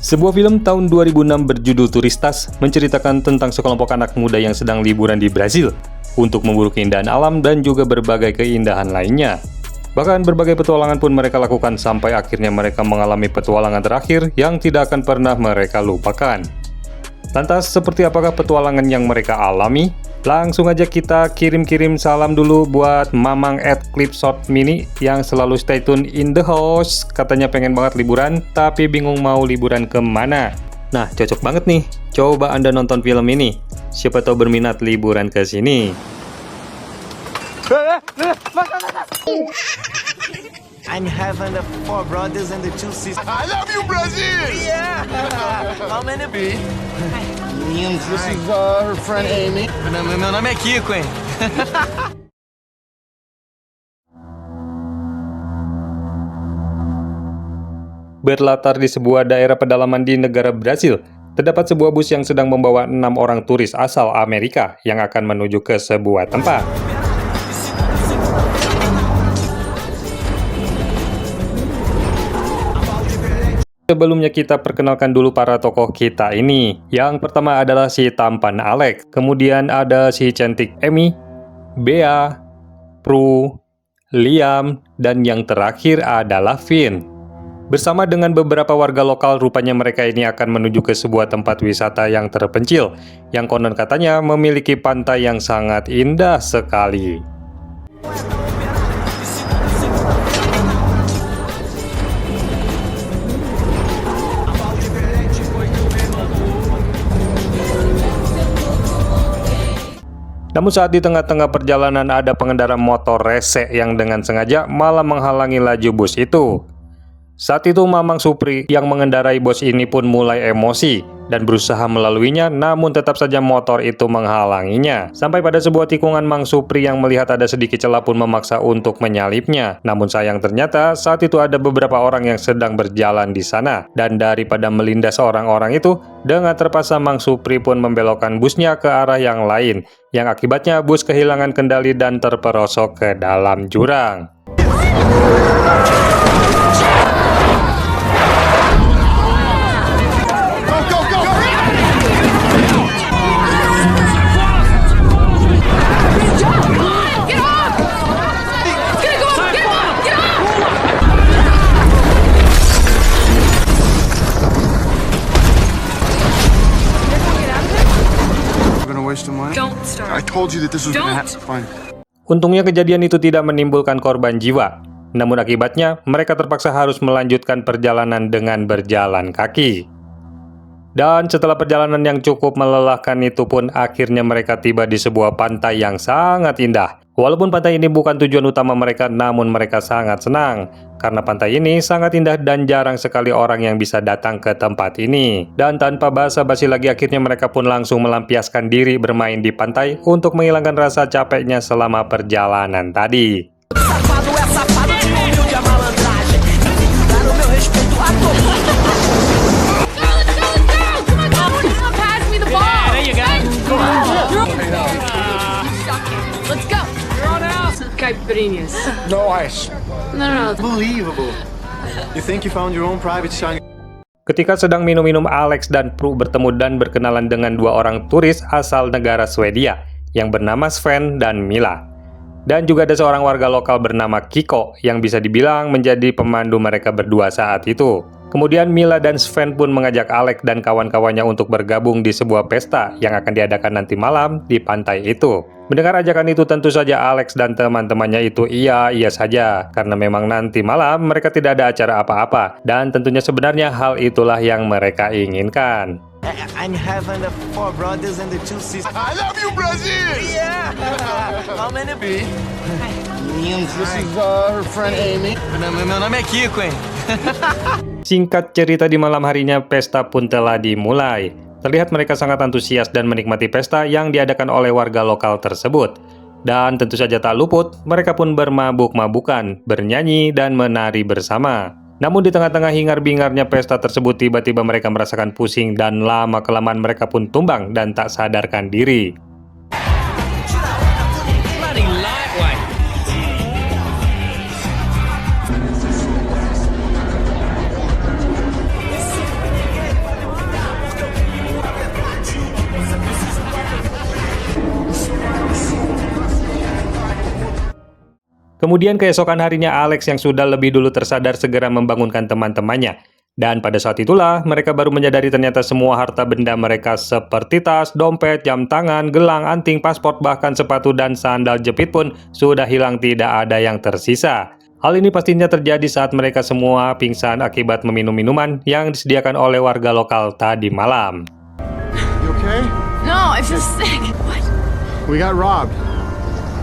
Sebuah film tahun 2006 berjudul Turistas menceritakan tentang sekelompok anak muda yang sedang liburan di Brasil untuk memburu keindahan alam dan juga berbagai keindahan lainnya. Bahkan berbagai petualangan pun mereka lakukan sampai akhirnya mereka mengalami petualangan terakhir yang tidak akan pernah mereka lupakan. Lantas, seperti apakah petualangan yang mereka alami? Langsung aja kita kirim-kirim salam dulu buat Mamang @clipshotmini yang selalu stay tune in the house. Katanya pengen banget liburan, tapi bingung mau liburan kemana. Nah, cocok banget nih. Coba Anda nonton film ini. Siapa tahu berminat liburan ke sini. I'm having the 4 brothers and the 2 sisters. I love you, Brazil! Yeah! How many be? This is her friend Amy. Meu nome é Kiko, hein? Berlatar di sebuah daerah pedalaman di negara Brasil, terdapat sebuah bus yang sedang membawa 6 orang turis asal Amerika yang akan menuju ke sebuah tempat. Sebelumnya kita perkenalkan dulu para tokoh kita ini. Yang pertama adalah si tampan Alex, kemudian ada si cantik Amy, Bea, Prue, Liam, dan yang terakhir adalah Finn. Bersama dengan beberapa warga lokal, rupanya mereka ini akan menuju ke sebuah tempat wisata yang terpencil, yang konon katanya memiliki pantai yang sangat indah sekali. Namun saat di tengah-tengah perjalanan ada pengendara motor rese yang dengan sengaja malah menghalangi laju bus itu. Saat itu Mamang Supri yang mengendarai bus ini pun mulai emosi dan berusaha melaluinya, namun tetap saja motor itu menghalanginya. Sampai pada sebuah tikungan, Mang Supri yang melihat ada sedikit celah pun memaksa untuk menyalipnya. Namun sayang ternyata saat itu ada beberapa orang yang sedang berjalan di sana. Dan daripada melindas orang-orang itu, dengan terpaksa Mang Supri pun membelokkan busnya ke arah yang lain. Yang akibatnya bus kehilangan kendali dan terperosok ke dalam jurang. I told you that this was gonna happen. Fine. Untungnya kejadian itu tidak menimbulkan korban jiwa. Namun akibatnya mereka terpaksa harus melanjutkan perjalanan dengan berjalan kaki. Dan setelah perjalanan yang cukup melelahkan itu pun akhirnya mereka tiba di sebuah pantai yang sangat indah. Walaupun pantai ini bukan tujuan utama mereka, namun mereka sangat senang karena pantai ini sangat indah dan jarang sekali orang yang bisa datang ke tempat ini. Dan tanpa basa-basi lagi akhirnya mereka pun langsung melampiaskan diri bermain di pantai untuk menghilangkan rasa capeknya selama perjalanan tadi. Caipirinhas. No ice. No. Unbelievable. You think you found your own private shine? Ketika sedang minum-minum, Alex dan Prue bertemu dan berkenalan dengan 2 orang turis asal negara Swedia yang bernama Sven dan Mila. Dan juga ada seorang warga lokal bernama Kiko yang bisa dibilang menjadi pemandu mereka berdua saat itu. Kemudian Mila dan Sven pun mengajak Alex dan kawan-kawannya untuk bergabung di sebuah pesta yang akan diadakan nanti malam di pantai itu. Mendengar ajakan itu tentu saja Alex dan teman-temannya itu iya saja, karena memang nanti malam mereka tidak ada acara apa-apa, dan tentunya sebenarnya hal itulah yang mereka inginkan. I'm having the 4 brothers and the 2 sisters. I love you, Brazil! Yeah! How many be? This is her friend Amy. Meu nome é Kiko, hein? Singkat cerita, di malam harinya pesta pun telah dimulai. Terlihat mereka sangat antusias dan menikmati pesta yang diadakan oleh warga lokal tersebut. Dan tentu saja tak luput, mereka pun bermabuk-mabukan, bernyanyi, dan menari bersama. Namun di tengah-tengah hingar-bingarnya pesta tersebut, tiba-tiba mereka merasakan pusing dan lama-kelamaan mereka pun tumbang dan tak sadarkan diri. Kemudian keesokan harinya Alex yang sudah lebih dulu tersadar segera membangunkan teman-temannya. Dan pada saat itulah mereka baru menyadari ternyata semua harta benda mereka seperti tas, dompet, jam tangan, gelang, anting, paspor, bahkan sepatu dan sandal jepit pun sudah hilang, tidak ada yang tersisa. Hal ini pastinya terjadi saat mereka semua pingsan akibat meminum minuman yang disediakan oleh warga lokal tadi malam. You okay? No, I feel sick. What? We got robbed.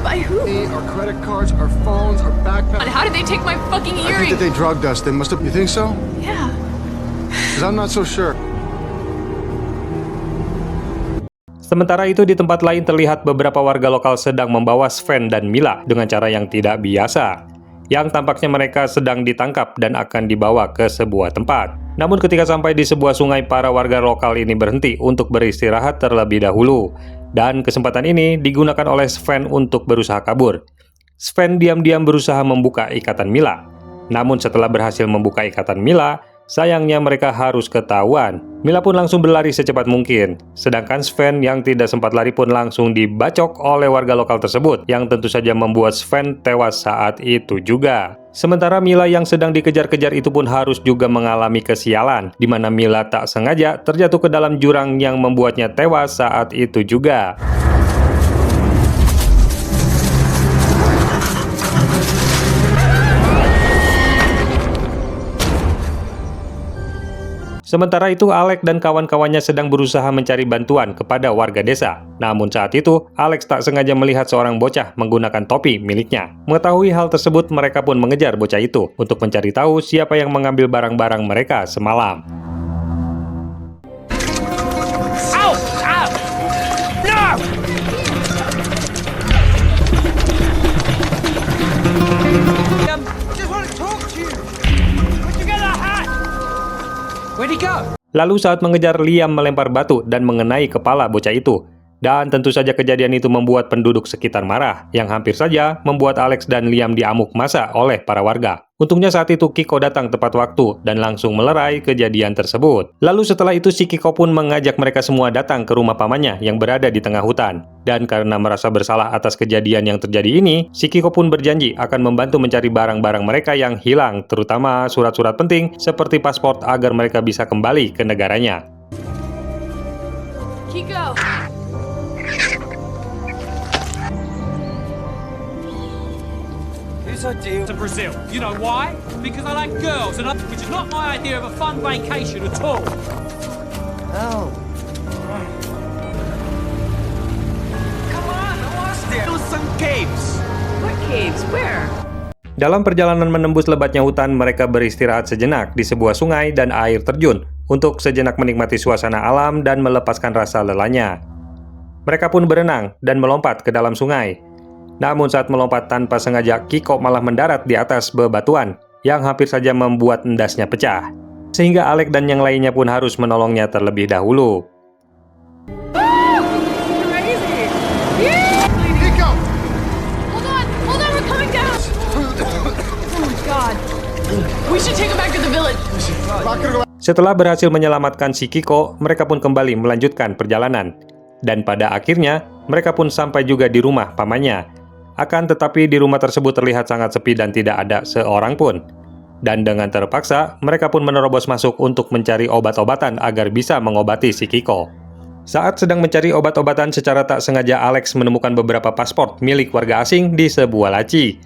By who? Our credit cards, our phones, our backpacks. How did they take my fucking I think earring? that they drugged us. They must have. You think so? Yeah. Because I'm not so sure. Sementara itu di tempat lain terlihat beberapa warga lokal sedang membawa Sven dan Mila dengan cara yang tidak biasa. Yang tampaknya mereka sedang ditangkap dan akan dibawa ke sebuah tempat. Namun ketika sampai di sebuah sungai, para warga lokal ini berhenti untuk beristirahat terlebih dahulu. Dan kesempatan ini digunakan oleh Sven untuk berusaha kabur. Sven diam-diam berusaha membuka ikatan Mila. Namun setelah berhasil membuka ikatan Mila, sayangnya mereka harus ketahuan. Mila pun langsung berlari secepat mungkin. Sedangkan Sven yang tidak sempat lari pun langsung dibacok oleh warga lokal tersebut, yang tentu saja membuat Sven tewas saat itu juga. Sementara Mila yang sedang dikejar-kejar itu pun harus juga mengalami kesialan, di mana Mila tak sengaja terjatuh ke dalam jurang yang membuatnya tewas saat itu juga. Sementara itu, Alex dan kawan-kawannya sedang berusaha mencari bantuan kepada warga desa. Namun saat itu, Alex tak sengaja melihat seorang bocah menggunakan topi miliknya. Mengetahui hal tersebut, mereka pun mengejar bocah itu untuk mencari tahu siapa yang mengambil barang-barang mereka semalam. Ow! Ow! No! Just want to talk to you. Where'd you get that hat? Where'd he go? Lalu saat mengejar, Liam melempar batu dan mengenai kepala bocah itu. Dan tentu saja kejadian itu membuat penduduk sekitar marah, yang hampir saja membuat Alex dan Liam diamuk massa oleh para warga. Untungnya saat itu Kiko datang tepat waktu dan langsung melerai kejadian tersebut. Lalu setelah itu si Kiko pun mengajak mereka semua datang ke rumah pamannya yang berada di tengah hutan. Dan karena merasa bersalah atas kejadian yang terjadi ini, si Kiko pun berjanji akan membantu mencari barang-barang mereka yang hilang, terutama surat-surat penting seperti paspor agar mereka bisa kembali ke negaranya. Kiko. Who's ideal? To Brazil. You know why? Because I like girls, which is not my idea of a fun vacation at all. No. Come on, I want to stay. Do some caves. What caves? Where? Dalam perjalanan menembus lebatnya hutan, mereka beristirahat sejenak di sebuah sungai dan air terjun untuk sejenak menikmati suasana alam dan melepaskan rasa lelahnya. Mereka pun berenang dan melompat ke dalam sungai. Namun saat melompat tanpa sengaja, Kiko malah mendarat di atas bebatuan yang hampir saja membuat endasnya pecah. Sehingga Alex dan yang lainnya pun harus menolongnya terlebih dahulu. Crazy. Yeah! Nico! Hold on, we're coming down. Oh my god. We should take him back to the village. Not gonna go. Setelah berhasil menyelamatkan si Kiko, mereka pun kembali melanjutkan perjalanan. Dan pada akhirnya, mereka pun sampai juga di rumah pamannya. Akan tetapi di rumah tersebut terlihat sangat sepi dan tidak ada seorang pun. Dan dengan terpaksa, mereka pun menerobos masuk untuk mencari obat-obatan agar bisa mengobati si Kiko. Saat sedang mencari obat-obatan, secara tak sengaja Alex menemukan beberapa paspor milik warga asing di sebuah laci.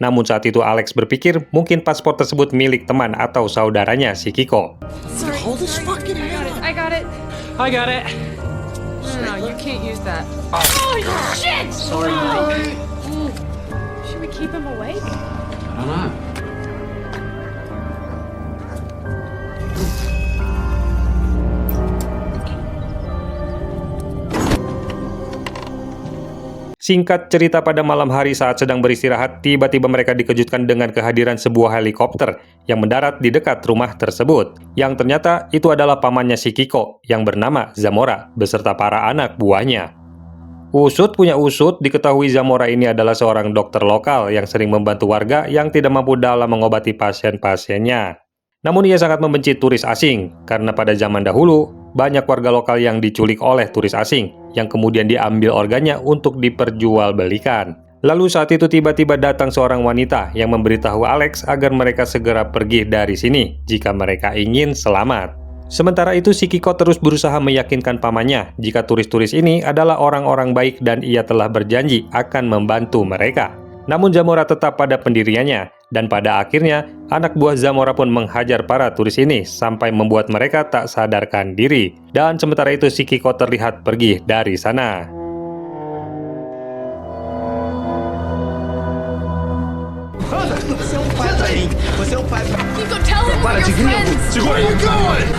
Namun saat itu Alex berpikir mungkin paspor tersebut milik teman atau saudaranya si Kiko. Sorry. Hold his fucking hand up. I got it. I got it. No, you can't use that. Oh, shit! Sorry. Should we keep him awake? I don't know. Singkat cerita, pada malam hari saat sedang beristirahat, tiba-tiba mereka dikejutkan dengan kehadiran sebuah helikopter yang mendarat di dekat rumah tersebut. Yang ternyata itu adalah pamannya si Kiko yang bernama Zamora beserta para anak buahnya. Usut punya usut, diketahui Zamora ini adalah seorang dokter lokal yang sering membantu warga yang tidak mampu dalam mengobati pasien-pasiennya. Namun ia sangat membenci turis asing, karena pada zaman dahulu, banyak warga lokal yang diculik oleh turis asing, yang kemudian diambil organnya untuk diperjualbelikan. Lalu saat itu tiba-tiba datang seorang wanita yang memberitahu Alex agar mereka segera pergi dari sini jika mereka ingin selamat. Sementara itu si Kiko terus berusaha meyakinkan pamannya jika turis-turis ini adalah orang-orang baik dan ia telah berjanji akan membantu mereka. Namun Zamora tetap pada pendiriannya dan pada akhirnya anak buah Zamora pun menghajar para turis ini sampai membuat mereka tak sadarkan diri. Dan sementara itu si Kiko terlihat pergi dari sana. Kiko, tell him we're your friends. Where are you going?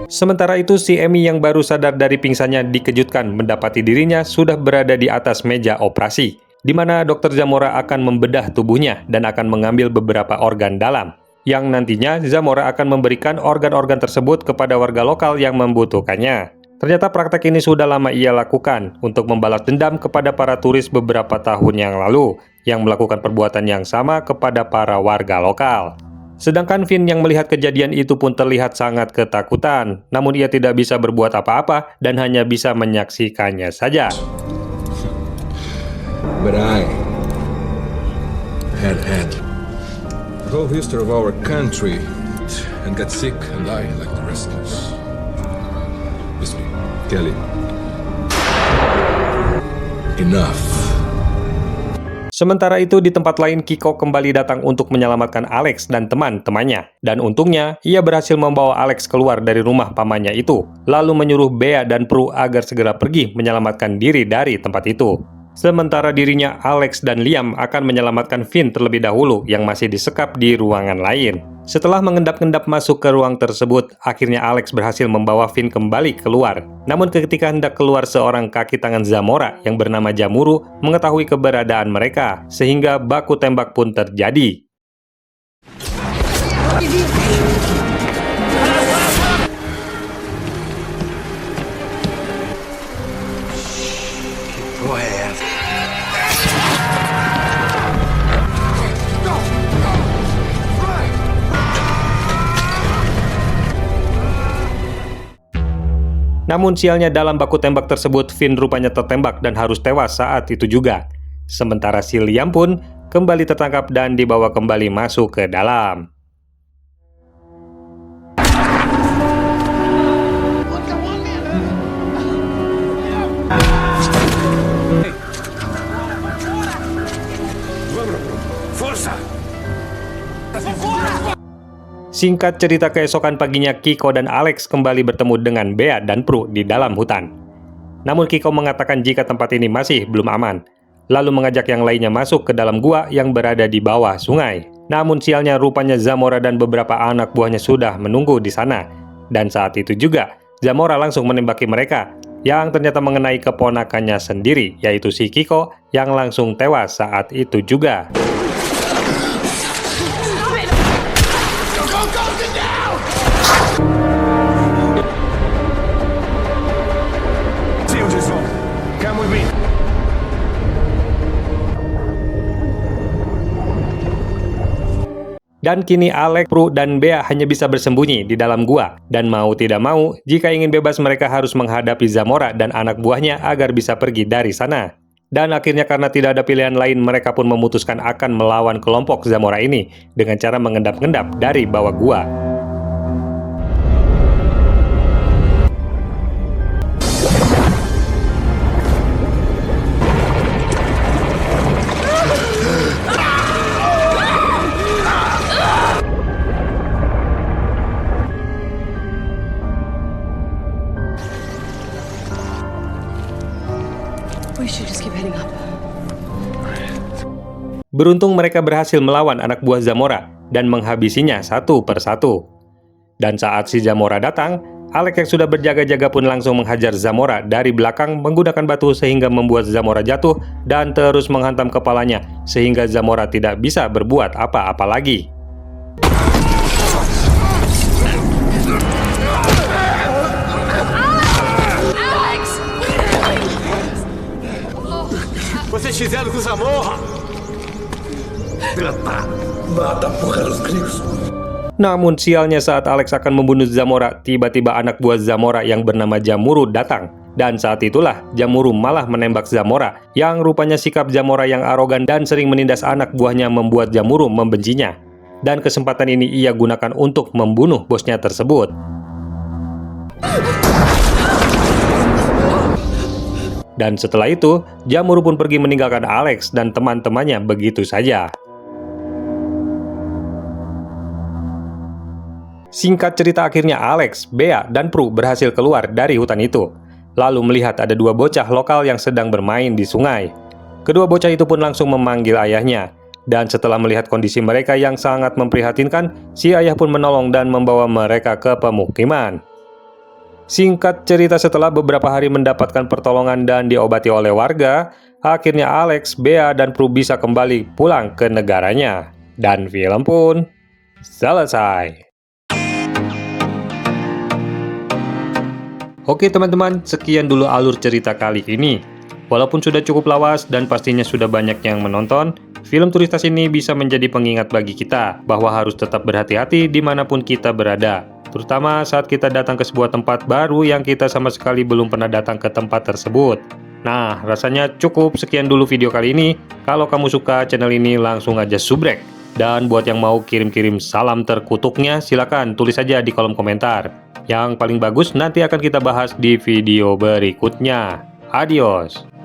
Sementara itu si Emi yang baru sadar dari pingsannya dikejutkan mendapati dirinya sudah berada di atas meja operasi, di mana Dr. Zamora akan membedah tubuhnya dan akan mengambil beberapa organ dalam, yang nantinya Zamora akan memberikan organ-organ tersebut kepada warga lokal yang membutuhkannya. Ternyata praktek ini sudah lama ia lakukan untuk membalas dendam kepada para turis beberapa tahun yang lalu yang melakukan perbuatan yang sama kepada para warga lokal. Sedangkan Finn yang melihat kejadian itu pun terlihat sangat ketakutan, namun ia tidak bisa berbuat apa-apa dan hanya bisa menyaksikannya saja. But I had the whole history of our country and got sick and died like the rest of us. It's me, Kelly. Enough. Sementara itu di tempat lain Kiko kembali datang untuk menyelamatkan Alex dan teman-temannya. Dan untungnya ia berhasil membawa Alex keluar dari rumah pamannya itu, lalu menyuruh Bea dan Prue agar segera pergi menyelamatkan diri dari tempat itu. Sementara dirinya, Alex dan Liam akan menyelamatkan Finn terlebih dahulu yang masih disekap di ruangan lain. Setelah mengendap-endap masuk ke ruang tersebut, akhirnya Alex berhasil membawa Finn kembali keluar. Namun ketika hendak keluar, seorang kaki tangan Zamora yang bernama Jamuru mengetahui keberadaan mereka, sehingga baku tembak pun terjadi. Go ahead. Namun sialnya dalam baku tembak tersebut, Finn rupanya tertembak dan harus tewas saat itu juga. Sementara si Liam pun kembali tertangkap dan dibawa kembali masuk ke dalam. Singkat cerita, keesokan paginya Kiko dan Alex kembali bertemu dengan Bea dan Prue di dalam hutan. Namun Kiko mengatakan jika tempat ini masih belum aman, lalu mengajak yang lainnya masuk ke dalam gua yang berada di bawah sungai. Namun sialnya rupanya Zamora dan beberapa anak buahnya sudah menunggu di sana. Dan saat itu juga Zamora langsung menembaki mereka, yang ternyata mengenai keponakannya sendiri, yaitu si Kiko yang langsung tewas saat itu juga. Dan kini Alex, Prue, dan Bea hanya bisa bersembunyi di dalam gua. Dan mau tidak mau, jika ingin bebas mereka harus menghadapi Zamora dan anak buahnya agar bisa pergi dari sana. Dan akhirnya karena tidak ada pilihan lain, mereka pun memutuskan akan melawan kelompok Zamora ini dengan cara mengendap-endap dari bawah gua. Beruntung mereka berhasil melawan anak buah Zamora dan menghabisinya satu persatu. Dan saat si Zamora datang, Alex yang sudah berjaga-jaga pun langsung menghajar Zamora dari belakang menggunakan batu sehingga membuat Zamora jatuh dan terus menghantam kepalanya sehingga Zamora tidak bisa berbuat apa-apa lagi. Vocês fizeram com Zamora? Mata porra dos gregos. Namun sialnya saat Alex akan membunuh Zamora, tiba-tiba anak buah Zamora yang bernama Jamuru datang Dan saat itulah Jamuru malah menembak Zamora, yang rupanya sikap Zamora yang arogan dan sering menindas anak buahnya membuat Jamuru membencinya. Dan kesempatan ini ia gunakan untuk membunuh bosnya tersebut. Dan setelah itu, Jamuru pun pergi meninggalkan Alex dan teman-temannya begitu saja. Singkat cerita, akhirnya Alex, Bea, dan Prue berhasil keluar dari hutan itu. Lalu melihat ada dua bocah lokal yang sedang bermain di sungai. Kedua bocah itu pun langsung memanggil ayahnya. Dan setelah melihat kondisi mereka yang sangat memprihatinkan, si ayah pun menolong dan membawa mereka ke pemukiman. Singkat cerita, setelah beberapa hari mendapatkan pertolongan dan diobati oleh warga, akhirnya Alex, Bea, dan Prue bisa kembali pulang ke negaranya. Dan film pun selesai. Oke teman-teman, sekian dulu alur cerita kali ini. Walaupun sudah cukup lawas dan pastinya sudah banyak yang menonton, film Turistas ini bisa menjadi pengingat bagi kita bahwa harus tetap berhati-hati dimanapun kita berada. Terutama saat kita datang ke sebuah tempat baru yang kita sama sekali belum pernah datang ke tempat tersebut. Nah, rasanya cukup sekian dulu video kali ini. Kalau kamu suka channel ini, langsung aja subrek. Dan buat yang mau kirim-kirim salam terkutuknya, silakan tulis saja di kolom komentar. Yang paling bagus nanti akan kita bahas di video berikutnya. Adios.